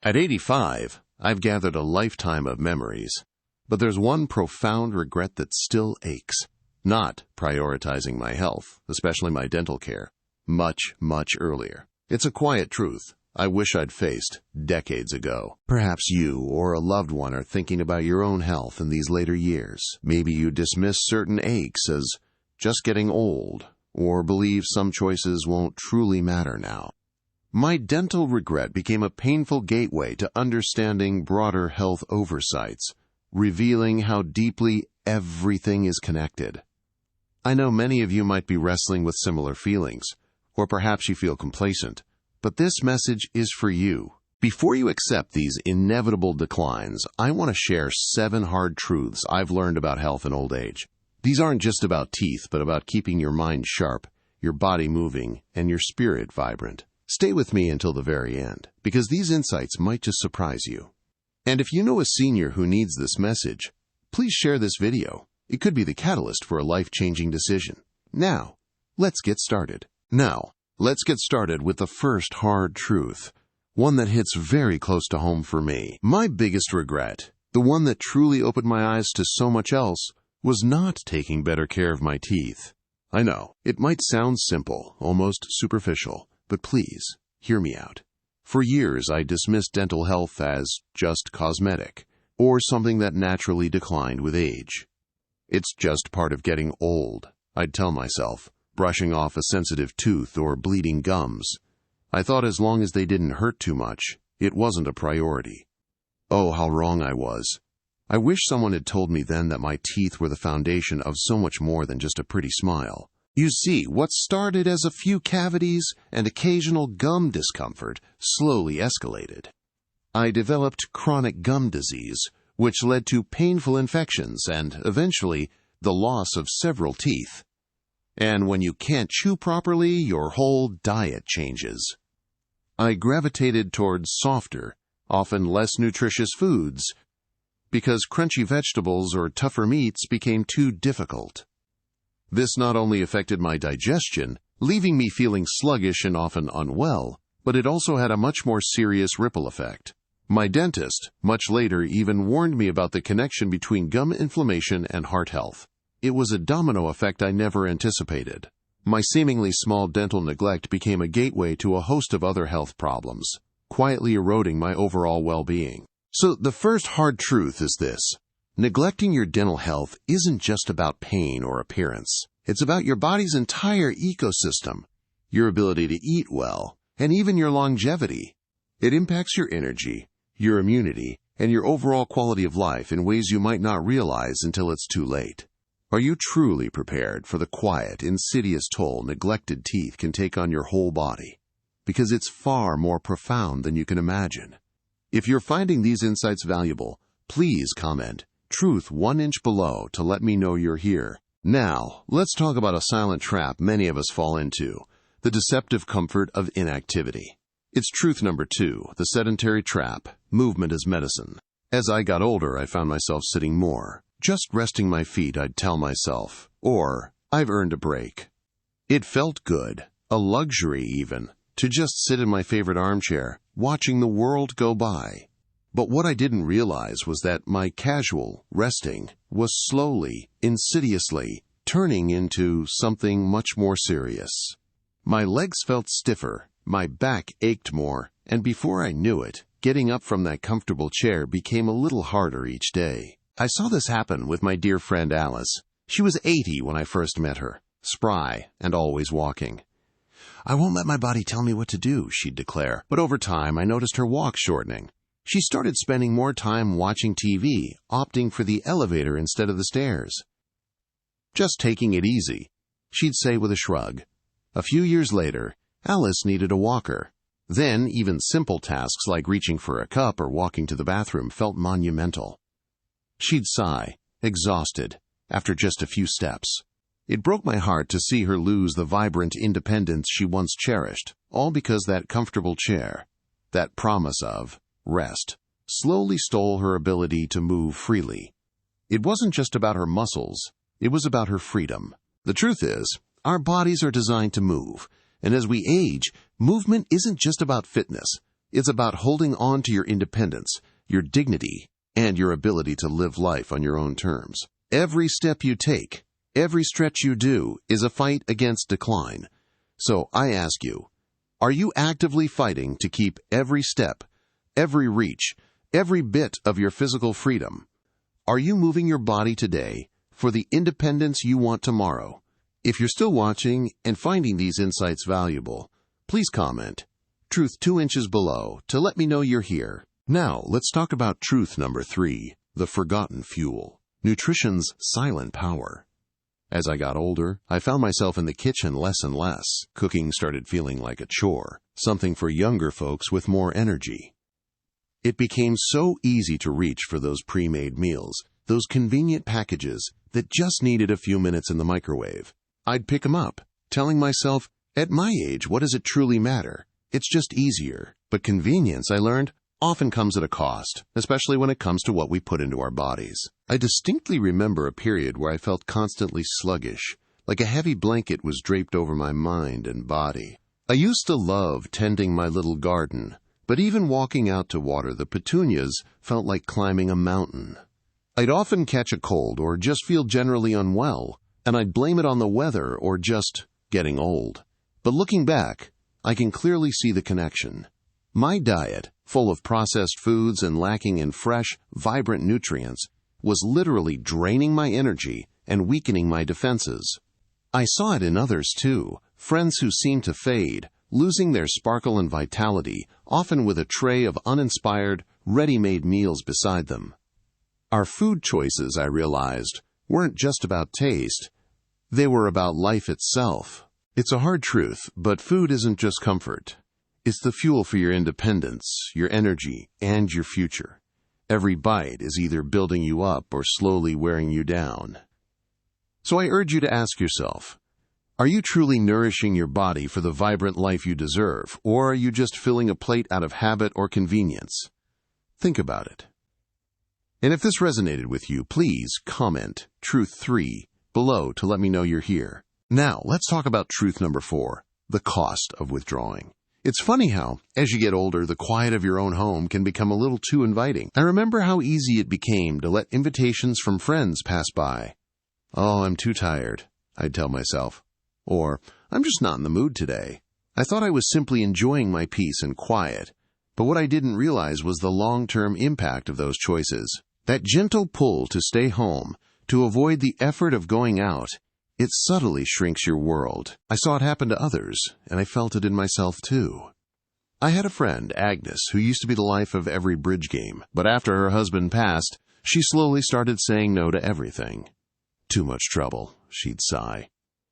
At 85, I've gathered a lifetime of memories, but there's one profound regret that still aches. Not prioritizing my health, especially my dental care, much earlier. It's a quiet truth I wish I'd faced decades ago. Perhaps you or a loved one are thinking about your own health in these later years. Maybe you dismiss certain aches as just getting old, or believe some choices won't truly matter now. My dental regret became a painful gateway to understanding broader health oversights, revealing how deeply everything is connected. I know many of you might be wrestling with similar feelings, or perhaps you feel complacent, but this message is for you. Before you accept these inevitable declines, I want to share 7 hard truths I've learned about health and old age. These aren't just about teeth, but about keeping your mind sharp, your body moving, and your spirit vibrant. Stay with me until the very end, because these insights might just surprise you. And if you know a senior who needs this message, please share this video. It could be the catalyst for a life-changing decision. Now, let's get started. Let's get started with the first hard truth, one that hits very close to home for me. My biggest regret, the one that truly opened my eyes to so much else, was not taking better care of my teeth. I know, it might sound simple, almost superficial, but please, hear me out. For years, I dismissed dental health as just cosmetic, or something that naturally declined with age. It's just part of getting old, I'd tell myself, brushing off a sensitive tooth or bleeding gums. I thought as long as they didn't hurt too much, it wasn't a priority. Oh, how wrong I was. I wish someone had told me then that my teeth were the foundation of so much more than just a pretty smile. You see, what started as a few cavities and occasional gum discomfort slowly escalated. I developed chronic gum disease, which led to painful infections and, eventually, the loss of several teeth. And when you can't chew properly, your whole diet changes. I gravitated towards softer, often less nutritious foods, because crunchy vegetables or tougher meats became too difficult. This not only affected my digestion, leaving me feeling sluggish and often unwell, but it also had a much more serious ripple effect. My dentist, much later, even warned me about the connection between gum inflammation and heart health. It was a domino effect I never anticipated. My seemingly small dental neglect became a gateway to a host of other health problems, quietly eroding my overall well-being. So the first hard truth is this. Neglecting your dental health isn't just about pain or appearance. It's about your body's entire ecosystem, your ability to eat well, and even your longevity. It impacts your energy, your immunity, and your overall quality of life in ways you might not realize until it's too late. Are you truly prepared for the quiet, insidious toll neglected teeth can take on your whole body? Because it's far more profound than you can imagine. If you're finding these insights valuable, please comment Truth 1 inch below to let me know you're here. Now, let's talk about a silent trap many of us fall into, the deceptive comfort of inactivity. It's truth number 2, the sedentary trap, movement is medicine. As I got older, I found myself sitting more. Just resting my feet, I'd tell myself. Or, I've earned a break. It felt good, a luxury even, to just sit in my favorite armchair, watching the world go by. But what I didn't realize was that my casual resting was slowly, insidiously, turning into something much more serious. My legs felt stiffer, my back ached more, and before I knew it, getting up from that comfortable chair became a little harder each day. I saw this happen with my dear friend Alice. She was 80 when I first met her, spry and always walking. "I won't let my body tell me what to do," she'd declare, but over time I noticed her walk shortening. She started spending more time watching TV, opting for the elevator instead of the stairs. "Just taking it easy," she'd say with a shrug. A few years later, Alice needed a walker. Then, even simple tasks like reaching for a cup or walking to the bathroom felt monumental. She'd sigh, exhausted, after just a few steps. It broke my heart to see her lose the vibrant independence she once cherished, all because that comfortable chair, that promise of rest, slowly stole her ability to move freely. It wasn't just about her muscles, it was about her freedom. The truth is, our bodies are designed to move, and as we age, movement isn't just about fitness, It's about holding on to your independence, your dignity, and your ability to live life on your own terms. Every step you take, every stretch you do, is a fight against decline. So I ask you, are you actively fighting to keep every step, every reach, every bit of your physical freedom? Are you moving your body today for the independence you want tomorrow? If you're still watching and finding these insights valuable, please comment "Truth 2 inches below" to let me know you're here. Now, let's talk about truth number 3, the forgotten fuel, nutrition's silent power. As I got older, I found myself in the kitchen less and less. Cooking started feeling like a chore, something for younger folks with more energy. It became so easy to reach for those pre-made meals, those convenient packages that just needed a few minutes in the microwave. I'd pick them up, telling myself, at my age, what does it truly matter? It's just easier. But convenience, I learned, often comes at a cost, especially when it comes to what we put into our bodies. I distinctly remember a period where I felt constantly sluggish, like a heavy blanket was draped over my mind and body. I used to love tending my little garden, but even walking out to water the petunias felt like climbing a mountain. I'd often catch a cold or just feel generally unwell, and I'd blame it on the weather or just getting old. But looking back, I can clearly see the connection. My diet, full of processed foods and lacking in fresh, vibrant nutrients, was literally draining my energy and weakening my defenses. I saw it in others too, friends who seemed to fade, losing their sparkle and vitality, often with a tray of uninspired, ready-made meals beside them. Our food choices, I realized, weren't just about taste. They were about life itself. It's a hard truth, but food isn't just comfort. It's the fuel for your independence, your energy, and your future. Every bite is either building you up or slowly wearing you down. So I urge you to ask yourself, are you truly nourishing your body for the vibrant life you deserve, or are you just filling a plate out of habit or convenience? Think about it. And if this resonated with you, please comment Truth 3 below to let me know you're here. Now, let's talk about truth number 4, the cost of withdrawing. It's funny how, as you get older, the quiet of your own home can become a little too inviting. I remember how easy it became to let invitations from friends pass by. "Oh, I'm too tired," I'd tell myself. Or, "I'm just not in the mood today." I thought I was simply enjoying my peace and quiet, but what I didn't realize was the long-term impact of those choices. That gentle pull to stay home, to avoid the effort of going out, it subtly shrinks your world. I saw it happen to others, and I felt it in myself too. I had a friend, Agnes, who used to be the life of every bridge game, but after her husband passed, she slowly started saying no to everything. "Too much trouble," she'd sigh.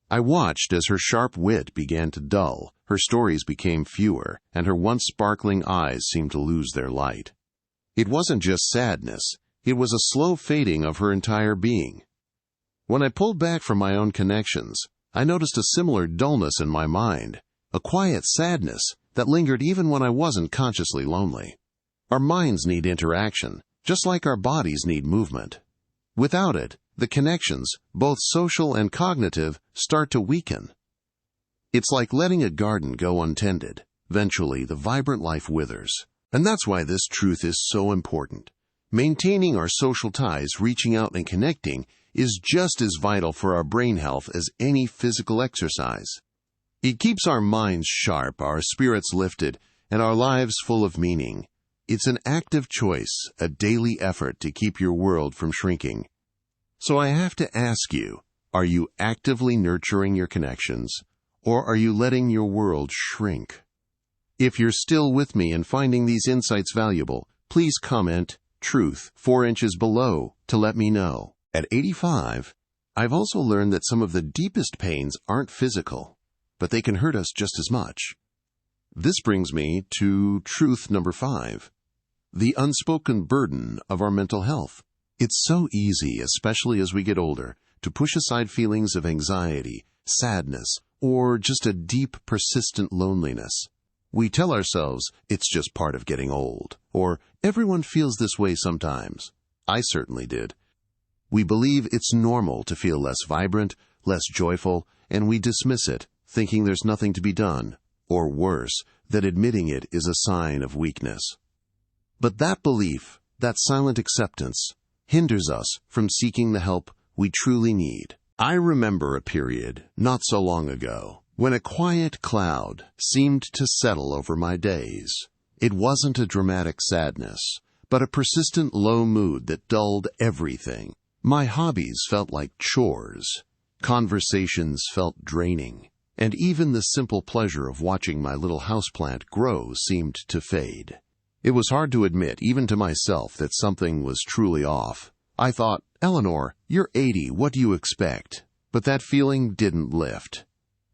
I watched as her sharp wit began to dull, her stories became fewer, and her once sparkling eyes seemed to lose their light. It wasn't just sadness, it was a slow fading of her entire being. When I pulled back from my own connections, I noticed a similar dullness in my mind, a quiet sadness that lingered even when I wasn't consciously lonely. Our minds need interaction, just like our bodies need movement. Without it, the connections, both social and cognitive, start to weaken. It's like letting a garden go untended. Eventually, the vibrant life withers. And that's why this truth is so important. Maintaining our social ties, reaching out and connecting, is just as vital for our brain health as any physical exercise. It keeps our minds sharp, our spirits lifted, and our lives full of meaning. It's an active choice, a daily effort to keep your world from shrinking. So I have to ask you, are you actively nurturing your connections, or are you letting your world shrink? If you're still with me and finding these insights valuable, please comment Truth 4 inches below to let me know. At 85, I've also learned that some of the deepest pains aren't physical, but they can hurt us just as much. This brings me to truth number 5, the unspoken burden of our mental health. It's so easy, especially as we get older, to push aside feelings of anxiety, sadness, or just a deep, persistent loneliness. We tell ourselves it's just part of getting old, or everyone feels this way sometimes. I certainly did. We believe it's normal to feel less vibrant, less joyful, and we dismiss it, thinking there's nothing to be done. Or worse, that admitting it is a sign of weakness. But that belief, that silent acceptance, hinders us from seeking the help we truly need. I remember a period, not so long ago, when a quiet cloud seemed to settle over my days. It wasn't a dramatic sadness, but a persistent low mood that dulled everything. My hobbies felt like chores. Conversations felt draining. And even the simple pleasure of watching my little houseplant grow seemed to fade. It was hard to admit, even to myself, that something was truly off. I thought, Eleanor, you're 80, what do you expect? But that feeling didn't lift.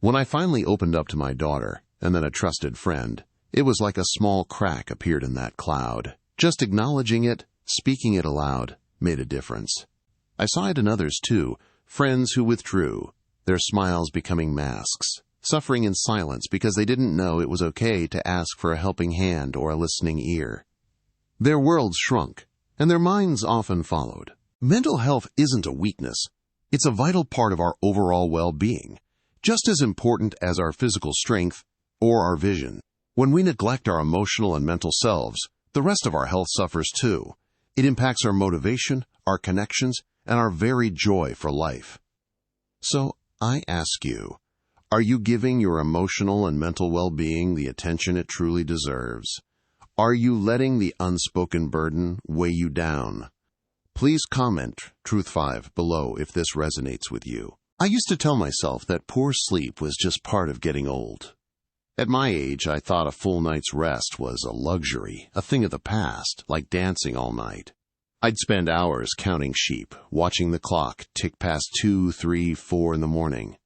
When I finally opened up to my daughter, and then a trusted friend, it was like a small crack appeared in that cloud. Just acknowledging it, speaking it aloud, made a difference. I saw it in others too, friends who withdrew, their smiles becoming masks, suffering in silence because they didn't know it was okay to ask for a helping hand or a listening ear. Their worlds shrunk, and their minds often followed. Mental health isn't a weakness. It's a vital part of our overall well-being, just as important as our physical strength or our vision. When we neglect our emotional and mental selves, the rest of our health suffers too. It impacts our motivation, our connections, and our very joy for life. So, I ask you, are you giving your emotional and mental well-being the attention it truly deserves? Are you letting the unspoken burden weigh you down? Please comment Truth 5 below if this resonates with you. I used to tell myself that poor sleep was just part of getting old. At my age, I thought a full night's rest was a luxury, a thing of the past, like dancing all night. I'd spend hours counting sheep, watching the clock tick past 2, 3, 4 in the morning,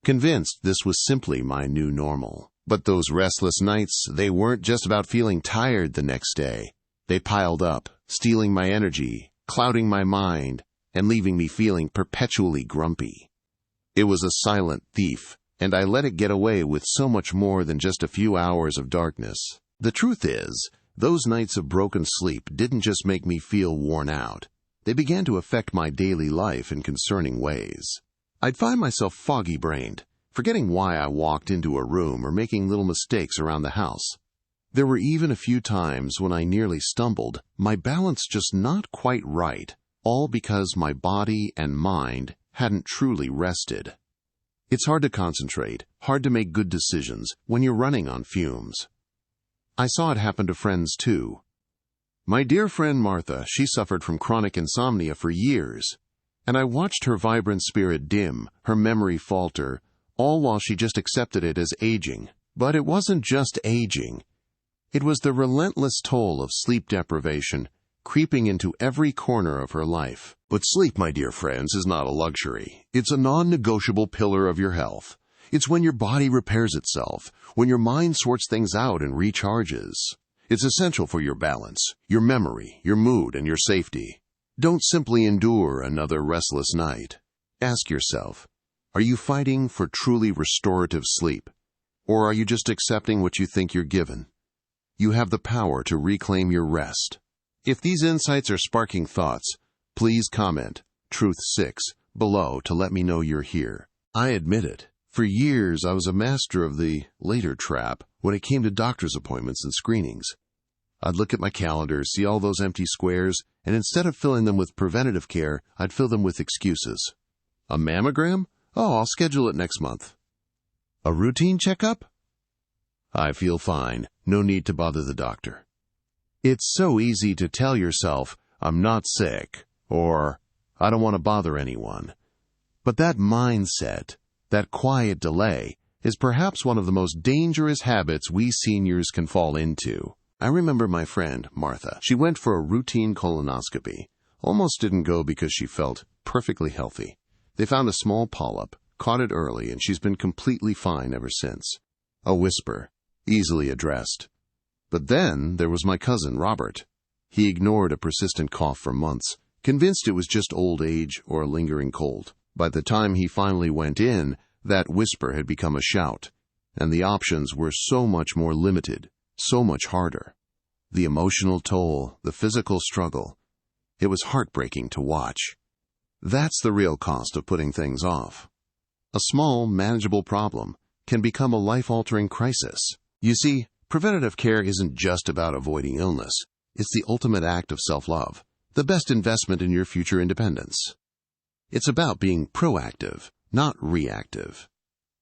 convinced this was simply my new normal. But those restless nights, they weren't just about feeling tired the next day. They piled up, stealing my energy, clouding my mind, and leaving me feeling perpetually grumpy. It was a silent thief, and I let it get away with so much more than just a few hours of darkness. The truth is, those nights of broken sleep didn't just make me feel worn out. They began to affect my daily life in concerning ways. I'd find myself foggy-brained, forgetting why I walked into a room or making little mistakes around the house. There were even a few times when I nearly stumbled, my balance just not quite right, all because my body and mind hadn't truly rested. It's hard to concentrate, hard to make good decisions when you're running on fumes. I saw it happen to friends too. My dear friend Martha, she suffered from chronic insomnia for years, and I watched her vibrant spirit dim, her memory falter, all while she just accepted it as aging. But it wasn't just aging. It was the relentless toll of sleep deprivation creeping into every corner of her life. But sleep, my dear friends, is not a luxury. It's a non-negotiable pillar of your health. It's when your body repairs itself, when your mind sorts things out and recharges. It's essential for your balance, your memory, your mood, and your safety. Don't simply endure another restless night. Ask yourself, are you fighting for truly restorative sleep? Or are you just accepting what you think you're given? You have the power to reclaim your rest. If these insights are sparking thoughts, please comment Truth 6 below to let me know you're here. I admit it. For years, I was a master of the later trap when it came to doctor's appointments and screenings. I'd look at my calendar, see all those empty squares, and instead of filling them with preventative care, I'd fill them with excuses. A mammogram? Oh, I'll schedule it next month. A routine checkup? I feel fine. No need to bother the doctor. It's so easy to tell yourself, I'm not sick, or I don't want to bother anyone. But that mindset, that quiet delay, is perhaps one of the most dangerous habits we seniors can fall into. I remember my friend, Martha. She went for a routine colonoscopy. Almost didn't go because she felt perfectly healthy. They found a small polyp, caught it early, and she's been completely fine ever since. A whisper, easily addressed. But then there was my cousin, Robert. He ignored a persistent cough for months, convinced it was just old age or a lingering cold. By the time he finally went in, that whisper had become a shout, and the options were so much more limited, so much harder. The emotional toll, the physical struggle. It was heartbreaking to watch. That's the real cost of putting things off. A small, manageable problem can become a life-altering crisis. You see, Preventative care isn't just about avoiding illness. It's the ultimate act of self-love, the best investment in your future independence. It's about being proactive, not reactive.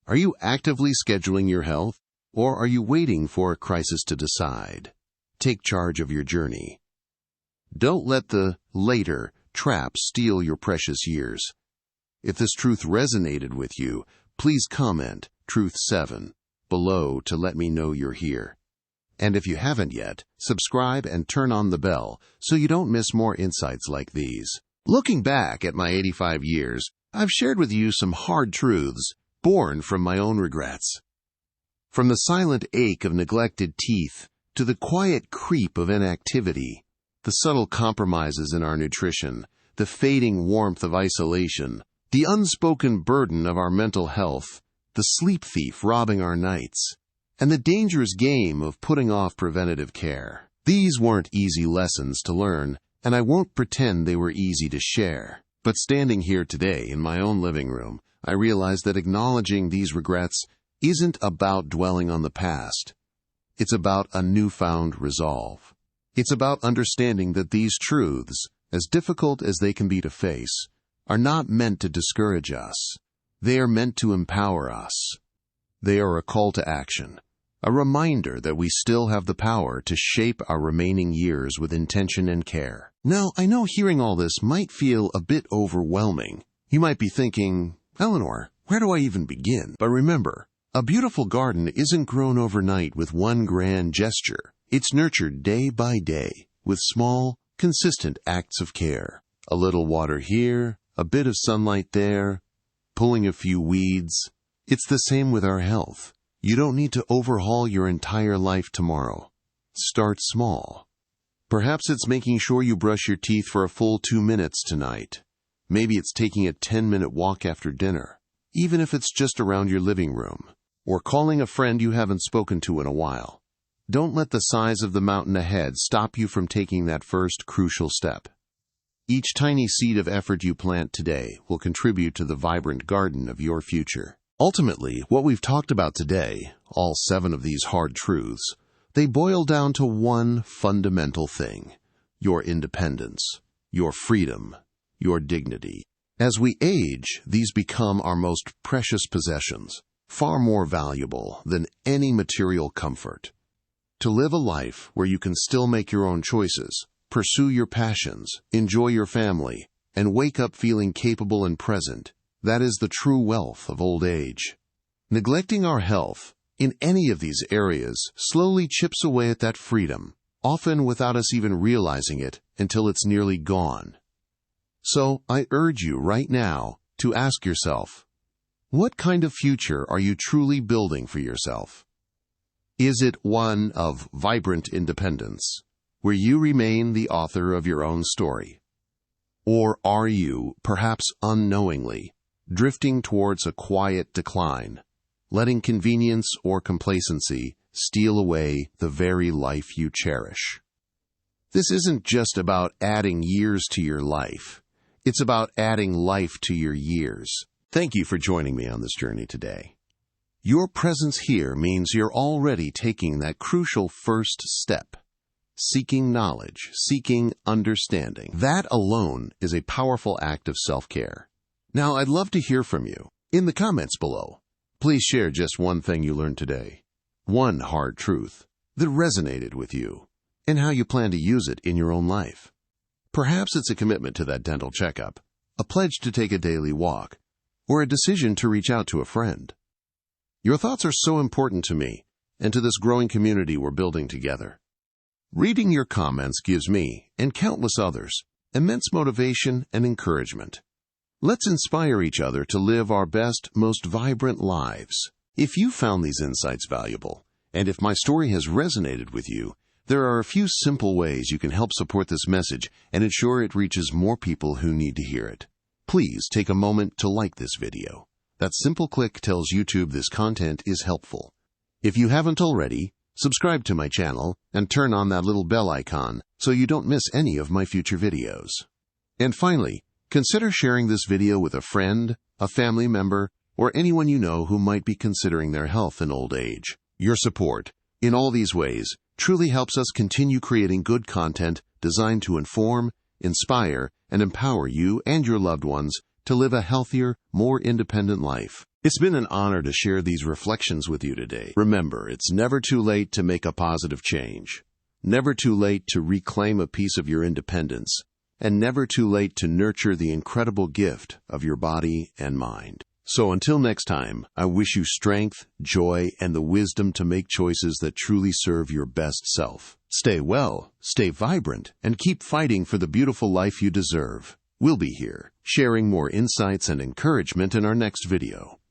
Are you actively scheduling your health, or are you waiting for a crisis to decide? Take charge of your journey. Don't let the later trap steal your precious years. If this truth resonated with you, please comment Truth 7 below to let me know you're here. And if you haven't yet, subscribe and turn on the bell so you don't miss more insights like these. Looking back at my 85 years, I've shared with you some hard truths born from my own regrets. From the silent ache of neglected teeth to the quiet creep of inactivity, the subtle compromises in our nutrition, the fading warmth of isolation, the unspoken burden of our mental health, the sleep thief robbing our nights, and the dangerous game of putting off preventative care. These weren't easy lessons to learn, and I won't pretend they were easy to share. But standing here today in my own living room, I realize that acknowledging these regrets isn't about dwelling on the past. It's about a newfound resolve. It's about understanding that these truths, as difficult as they can be to face, are not meant to discourage us. They are meant to empower us. They are a call to action, a reminder that we still have the power to shape our remaining years with intention and care. Now, I know hearing all this might feel a bit overwhelming. You might be thinking, Eleanor, where do I even begin? But remember, a beautiful garden isn't grown overnight with one grand gesture. It's nurtured day by day with small, consistent acts of care. A little water here, a bit of sunlight there, pulling a few weeds. It's the same with our health. You don't need to overhaul your entire life tomorrow. Start small. Perhaps it's making sure you brush your teeth for a full 2 minutes tonight. Maybe it's taking a 10-minute walk after dinner, even if it's just around your living room, or calling a friend you haven't spoken to in a while. Don't let the size of the mountain ahead stop you from taking that first crucial step. Each tiny seed of effort you plant today will contribute to the vibrant garden of your future. Ultimately, what we've talked about today, all 7 of these hard truths, they boil down to one fundamental thing: your independence, your freedom, your dignity. As we age, these become our most precious possessions, far more valuable than any material comfort. To live a life where you can still make your own choices, pursue your passions, enjoy your family, and wake up feeling capable and present, that is the true wealth of old age. Neglecting our health in any of these areas slowly chips away at that freedom, often without us even realizing it until it's nearly gone. So I urge you right now to ask yourself, what kind of future are you truly building for yourself? Is it one of vibrant independence, where you remain the author of your own story? Or are you, perhaps unknowingly, drifting towards a quiet decline, letting convenience or complacency steal away the very life you cherish? This isn't just about adding years to your life. It's about adding life to your years. Thank you for joining me on this journey today. Your presence here means you're already taking that crucial first step, seeking knowledge, seeking understanding. That alone is a powerful act of self-care. Now, I'd love to hear from you. In the comments below, please share just one thing you learned today, one hard truth that resonated with you, and how you plan to use it in your own life. Perhaps it's a commitment to that dental checkup, a pledge to take a daily walk, or a decision to reach out to a friend. Your thoughts are so important to me and to this growing community we're building together. Reading your comments gives me, and countless others, immense motivation and encouragement. Let's inspire each other to live our best, most vibrant lives. If you found these insights valuable, and if my story has resonated with you, there are a few simple ways you can help support this message and ensure it reaches more people who need to hear it. Please take a moment to like this video. That simple click tells YouTube this content is helpful. If you haven't already, subscribe to my channel and turn on that little bell icon so you don't miss any of my future videos. And finally, consider sharing this video with a friend, a family member, or anyone you know who might be considering their health in old age. Your support, In all these ways, Truly helps us continue creating good content designed to inform, inspire, and empower you and your loved ones to live a healthier, more independent life. It's been an honor to share these reflections with you today. Remember, it's never too late to make a positive change. Never too late to reclaim a piece of your independence. And never too late to nurture the incredible gift of your body and mind. So until next time, I wish you strength, joy, and the wisdom to make choices that truly serve your best self. Stay well, stay vibrant, and keep fighting for the beautiful life you deserve. We'll be here, sharing more insights and encouragement in our next video.